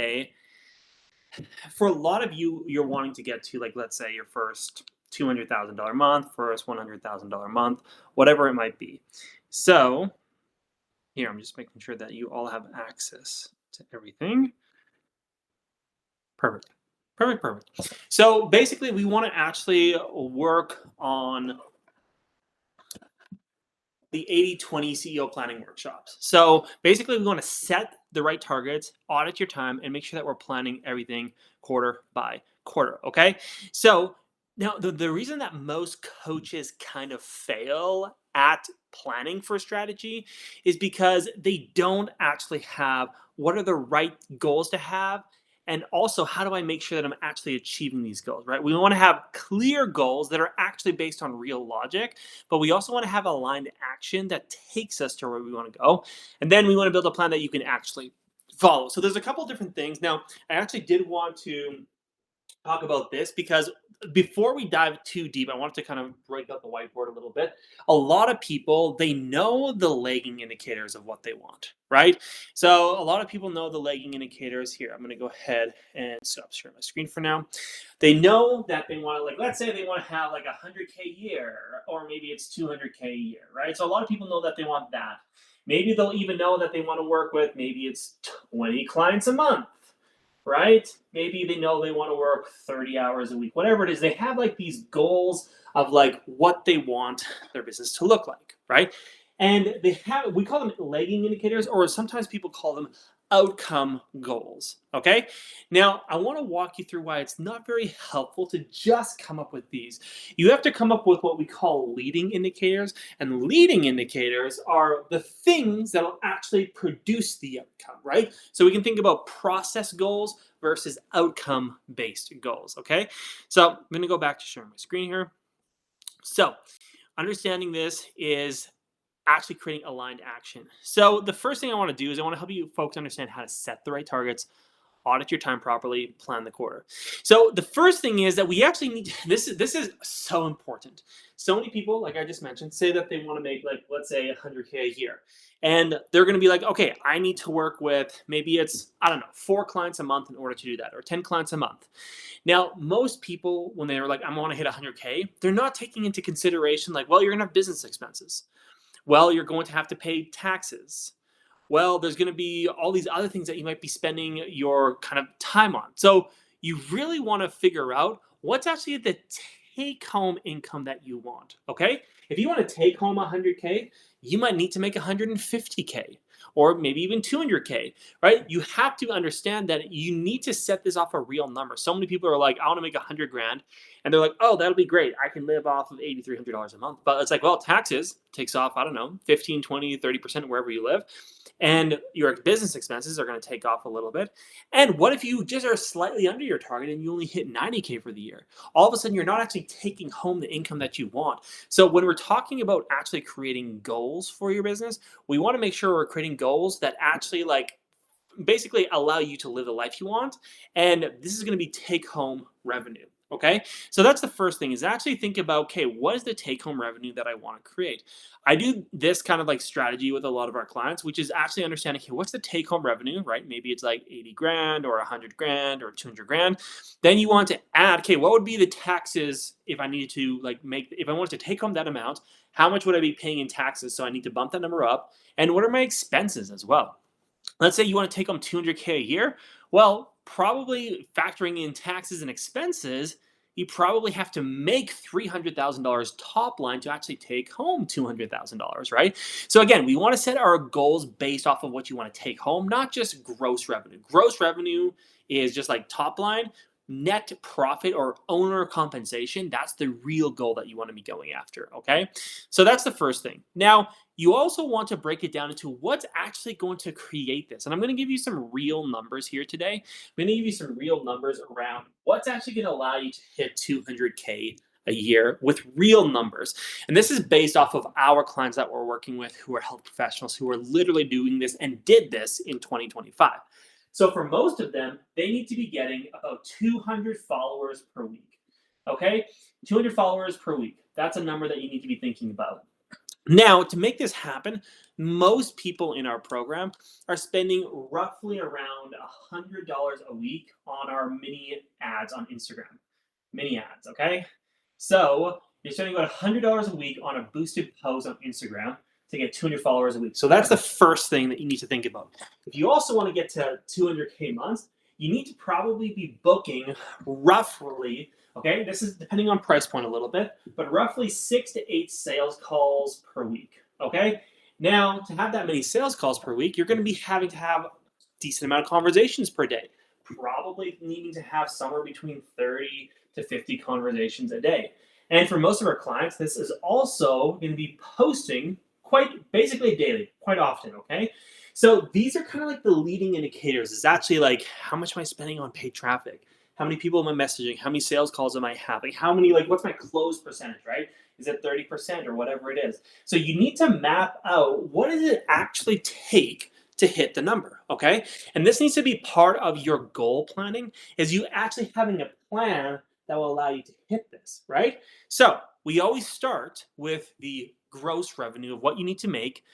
Okay, for a lot of you, you're wanting to get to, like, let's say your first $200,000 month, first $100,000 month, whatever it might be. So here, I'm just making sure that you all have access to everything. Perfect. Perfect, perfect. So basically, we want to actually work on the 80/20 CEO planning workshops. So basically, we want to set the right targets, audit your time, and make sure that we're planning everything quarter by quarter. Okay. So now, the reason that most coaches kind of fail at planning for strategy is because they don't actually have what are the right goals to have. And also, how do I make sure that I'm actually achieving these goals, right? We want to have clear goals that are actually based on real logic, but we also want to have aligned action that takes us to where we want to go. And then we want to build a plan that you can actually follow. So there's a couple different things. Now, I actually did want to talk about this because before we dive too deep, I wanted to kind of break out the whiteboard a little bit. A lot of people, they know the lagging indicators of what they want, right? So a lot of people know the lagging indicators here. I'm going to go ahead and stop sharing my screen for now. They know that they want to, like, let's say they want to have like 100K a year, or maybe it's 200K a year, right? So a lot of people know that they want that. Maybe they'll even know that they want to work with, maybe it's 20 clients a month, right? Maybe they know they want to work 30 hours a week, whatever it is. They have like these goals of like what they want their business to look like, right? And they have, we call them lagging indicators, or sometimes people call them outcome goals. Okay. Now, I want to walk you through why it's not very helpful to just come up with these. You have to come up with what we call leading indicators, and leading indicators are the things that will actually produce the outcome, right? So we can think about process goals versus outcome based goals. Okay. So I'm going to go back to sharing my screen here. So understanding this is actually creating aligned action. So the first thing I want to do is I want to help you folks understand how to set the right targets, audit your time properly, plan the quarter. So the first thing is that we actually need this is so important. So many people, like I just mentioned, say that they want to make, like, let's say 100K a year. And they're going to be like, okay, I need to work with, maybe it's, I don't know, 4 clients a month in order to do that, or 10 clients a month. Now, most people, when they're like, I want to hit 100K, they're not taking into consideration, like, well, you're going to have business expenses. Well, you're going to have to pay taxes. Well, there's going to be all these other things that you might be spending your kind of time on. So you really want to figure out what's actually the take home income that you want. Okay. If you want to take home 100K, you might need to make 150K, or maybe even 200K, right? You have to understand that you need to set this off a real number. So many people are like, I want to make 100 grand. And they're like, oh, that'll be great. I can live off of $8,300 a month. But it's like, well, taxes takes off, I don't know, 15, 20, 30% wherever you live. And your business expenses are going to take off a little bit. And what if you just are slightly under your target and you only hit 90K for the year? All of a sudden, you're not actually taking home the income that you want. So when we're talking about actually creating goals for your business, we want to make sure we're creating goals that actually, like, basically allow you to live the life you want. And this is going to be take home revenue. Okay. So that's the first thing, is actually think about, okay, what is the take home revenue that I want to create? I do this kind of like strategy with a lot of our clients, which is actually understanding, okay, what's the take home revenue, right? Maybe it's like 80 grand or 100 grand or 200 grand. Then you want to add, okay, what would be the taxes if I needed to, like, if I wanted to take home that amount, how much would I be paying in taxes? So I need to bump that number up. And what are my expenses as well? Let's say you want to take home 200K a year. Well, probably factoring in taxes and expenses, you probably have to make $300,000 top line to actually take home $200,000, right? So again, we want to set our goals based off of what you want to take home, not just gross revenue. Gross revenue is just like top line. Net profit or owner compensation, that's the real goal that you want to be going after, okay? So that's the first thing. Now, you also want to break it down into what's actually going to create this. And I'm going to give you some real numbers here today. I'm going to give you some real numbers around what's actually going to allow you to hit 200K a year with real numbers. And this is based off of our clients that we're working with, who are health professionals, who are literally doing this and did this in 2025. So for most of them, they need to be getting about 200 followers per week. Okay? 200 followers per week. That's a number that you need to be thinking about. Now, to make this happen, most people in our program are spending roughly around $100 a week on our mini ads on Instagram. Mini ads, okay? So you're spending about $100 a week on a boosted post on Instagram to get 200 followers a week. So that's the first thing that you need to think about. If you also want to get to 200K months, you need to probably be booking roughly, okay, this is depending on price point a little bit, but roughly 6 to 8 sales calls per week, okay? Now, to have that many sales calls per week, you're going to be having to have a decent amount of conversations per day. Probably needing to have somewhere between 30 to 50 conversations a day. And for most of our clients, this is also going to be posting quite basically daily, quite often, okay? So these are kind of like the leading indicators. It's actually like, how much am I spending on paid traffic? How many people am I messaging? How many sales calls am I having? How many, like, what's my close percentage, right? Is it 30% or whatever it is? So you need to map out what does it actually take to hit the number, okay? And this needs to be part of your goal planning, is you actually having a plan that will allow you to hit this, right? So we always start with the gross revenue of what you need to make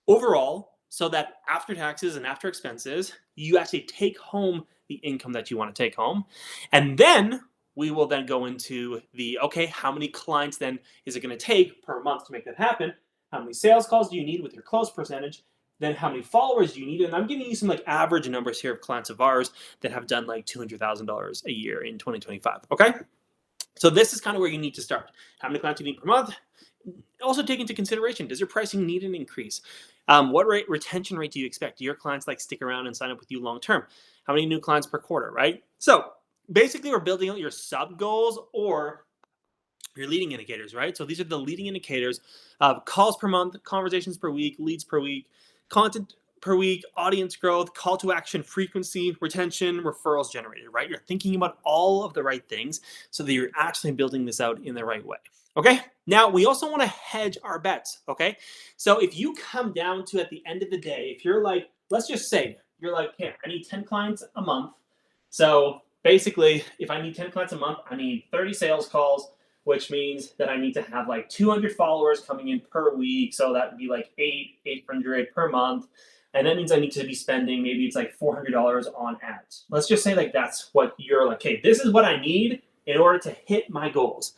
overall, so that after taxes and after expenses, you actually take home the income that you want to take home. And then we will then go into the, okay, how many clients then is it going to take per month to make that happen? How many sales calls do you need with your close percentage? Then how many followers do you need? And I'm giving you some like average numbers here of clients of ours that have done like $200,000 a year in 2025. Okay. So this is kind of where you need to start. How many clients do you need per month? Also take into consideration, does your pricing need an increase? What retention rate do you expect? Do your clients like stick around and sign up with you long term? How many new clients per quarter, right? So basically we're building out your sub goals or your leading indicators, right? So these are the leading indicators of calls per month, conversations per week, leads per week, content per week, audience growth, call to action frequency, retention, referrals generated, right? You're thinking about all of the right things so that you're actually building this out in the right way. Okay. Now we also want to hedge our bets. Okay. So if you come down to at the end of the day, if you're like, let's just say you're like, hey, I need 10 clients a month. So basically, if I need 10 clients a month, I need 30 sales calls, which means that I need to have like 200 followers coming in per week. So that would be like 800 per month. And that means I need to be spending, maybe it's like $400 on ads. Let's just say like that's what you're like, okay, this is what I need in order to hit my goals.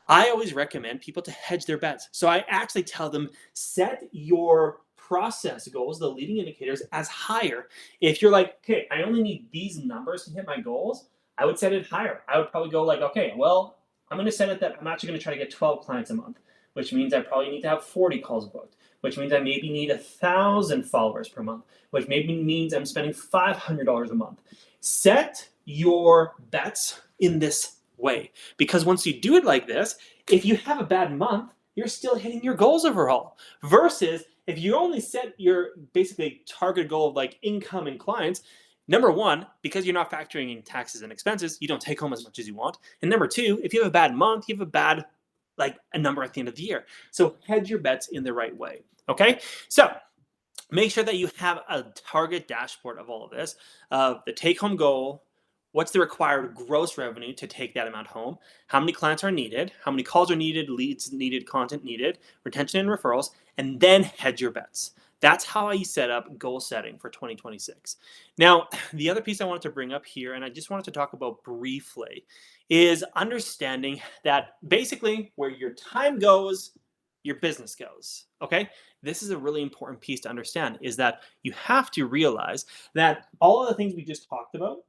I always recommend people to hedge their bets. So I actually tell them, set your process goals, the leading indicators, as higher. If you're like, okay, I only need these numbers to hit my goals, I would set it higher. I would probably go like, okay, well, I'm going to set it that I'm actually going to try to get 12 clients a month, which means I probably need to have 40 calls booked, which means I maybe need 1,000 followers per month, which maybe means I'm spending $500 a month. Set your bets in this way, because once you do it like this, if you have a bad month, you're still hitting your goals overall. Versus if you only set your basically target goal of like income and clients, number one, because you're not factoring in taxes and expenses, you don't take home as much as you want. And number two, if you have a bad month, you have a bad like a number at the end of the year. So hedge your bets in the right way. Okay. So make sure that you have a target dashboard of all of this, of the take home goal, what's the required gross revenue to take that amount home, how many clients are needed, how many calls are needed, leads needed, content needed, retention and referrals, and then hedge your bets. That's how I set up goal setting for 2026. Now, the other piece I wanted to bring up here, and I just wanted to talk about briefly, is understanding that basically where your time goes, your business goes. Okay? This is a really important piece to understand, is that you have to realize that all of the things we just talked about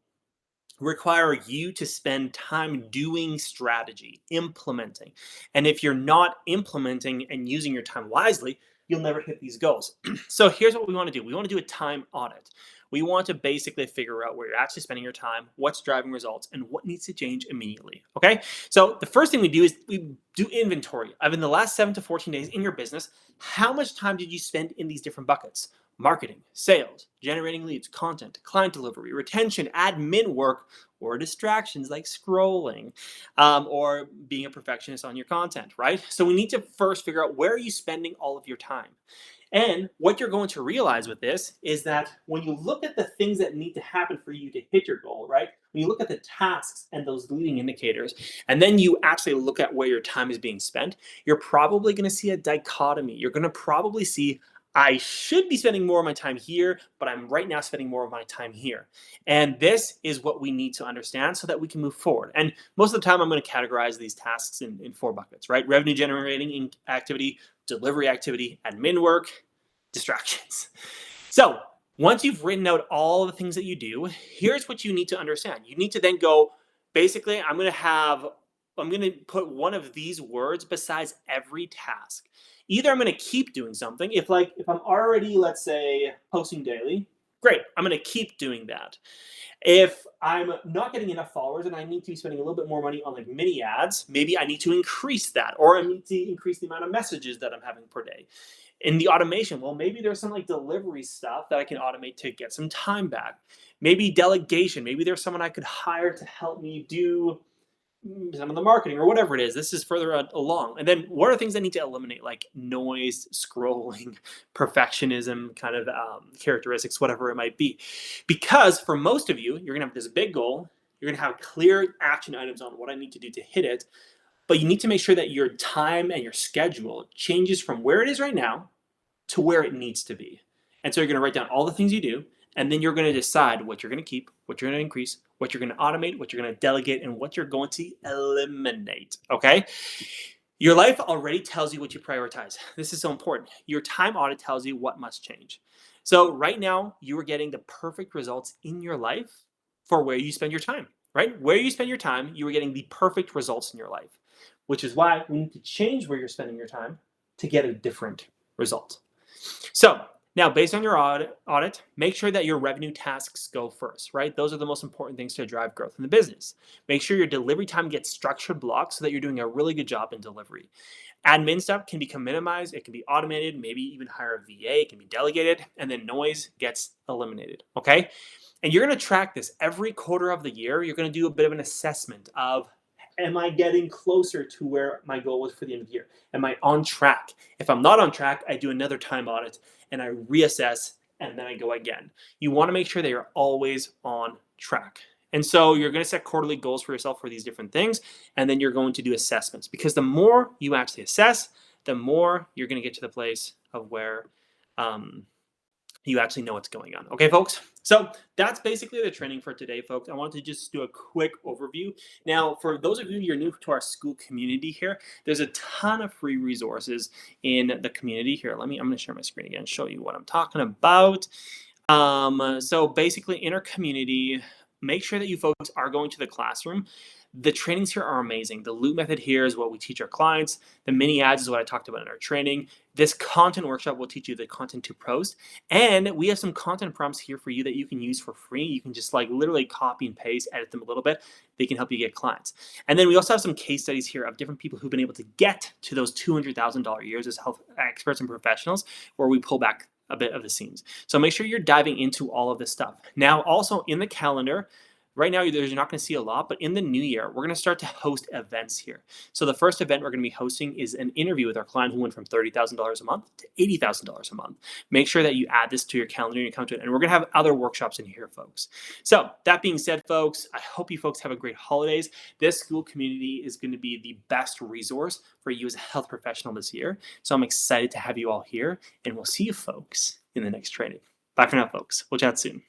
require you to spend time doing strategy, implementing. And if you're not implementing and using your time wisely, you'll never hit these goals. So here's what we want to do. We want to do a time audit. We want to basically figure out where you're actually spending your time, what's driving results, and what needs to change immediately. Okay? So the first thing we do is we do inventory of, in the last 7 to 14 days in your business, how much time did you spend in these different buckets? Marketing, sales, generating leads, content, client delivery, retention, admin work, or distractions like scrolling, or being a perfectionist on your content, right? So we need to first figure out, where are you spending all of your time? And what you're going to realize with this is that when you look at the things that need to happen for you to hit your goal, right? When you look at the tasks and those leading indicators, and then you actually look at where your time is being spent, you're probably going to see a dichotomy. You're going to probably see, I should be spending more of my time here, but I'm right now spending more of my time here. And this is what we need to understand so that we can move forward. And most of the time, I'm going to categorize these tasks in four buckets, right? Revenue generating activity, delivery activity, admin work, distractions. So once you've written out all the things that you do, here's what you need to understand. You need to then go, basically, I'm going to put one of these words besides every task. Either I'm going to keep doing something. If I'm already, let's say, posting daily, great, I'm going to keep doing that. If I'm not getting enough followers and I need to be spending a little bit more money on like mini ads, maybe I need to increase that, or I need to increase the amount of messages that I'm having per day. In the automation, well, maybe there's some like delivery stuff that I can automate to get some time back. Maybe delegation. Maybe there's someone I could hire to help me do some of the marketing or whatever it is. This is further along. And then what are things I need to eliminate, like noise, scrolling, perfectionism kind of characteristics, whatever it might be. Because for most of you, you're going to have this big goal. You're going to have clear action items on what I need to do to hit it. But you need to make sure that your time and your schedule changes from where it is right now to where it needs to be. And so you're going to write down all the things you do, and then you're going to decide what you're going to keep, what you're going to increase, what you're going to automate, what you're going to delegate, and what you're going to eliminate. Okay? Your life already tells you what you prioritize. This is so important. Your time audit tells you what must change. So right now, you are getting the perfect results in your life for where you spend your time, right? Where you spend your time, you are getting the perfect results in your life, which is why we need to change where you're spending your time to get a different result. So now, based on your audit, make sure that your revenue tasks go first, right? Those are the most important things to drive growth in the business. Make sure your delivery time gets structured blocks so that you're doing a really good job in delivery. Admin stuff can become minimized, it can be automated, maybe even hire a VA, it can be delegated, and then noise gets eliminated, okay? And you're gonna track this every quarter of the year. You're gonna do a bit of an assessment of, am I getting closer to where my goal was for the end of the year? Am I on track? If I'm not on track, I do another time audit and I reassess and then I go again. You want to make sure that you're always on track. And so you're going to set quarterly goals for yourself for these different things, and then you're going to do assessments, because the more you actually assess, the more you're going to get to the place of where you actually know what's going on. Okay, folks? So that's basically the training for today, folks. I wanted to just do a quick overview. Now, for those of you who are new to our school community here, there's a ton of free resources in the community here. I'm going to share my screen again, show you what I'm talking about. So basically in our community, make sure that you folks are going to the classroom. The trainings here are amazing. The loop method here is what we teach our clients. The mini ads is what I talked about in our training. This content workshop will teach you the content to post. And we have some content prompts here for you that you can use for free. You can just like literally copy and paste, edit them a little bit. They can help you get clients. And then we also have some case studies here of different people who've been able to get to those $200,000 years as health experts and professionals, where we pull back a bit of the scenes. So make sure you're diving into all of this stuff. Now, also in the calendar, right now, you're not going to see a lot, but in the new year, we're going to start to host events here. So the first event we're going to be hosting is an interview with our client who went from $30,000 a month to $80,000 a month. Make sure that you add this to your calendar and you come to it. And we're going to have other workshops in here, folks. So that being said, folks, I hope you folks have a great holidays. This school community is going to be the best resource for you as a health professional this year. So I'm excited to have you all here, and we'll see you folks in the next training. Bye for now, folks. We'll chat soon.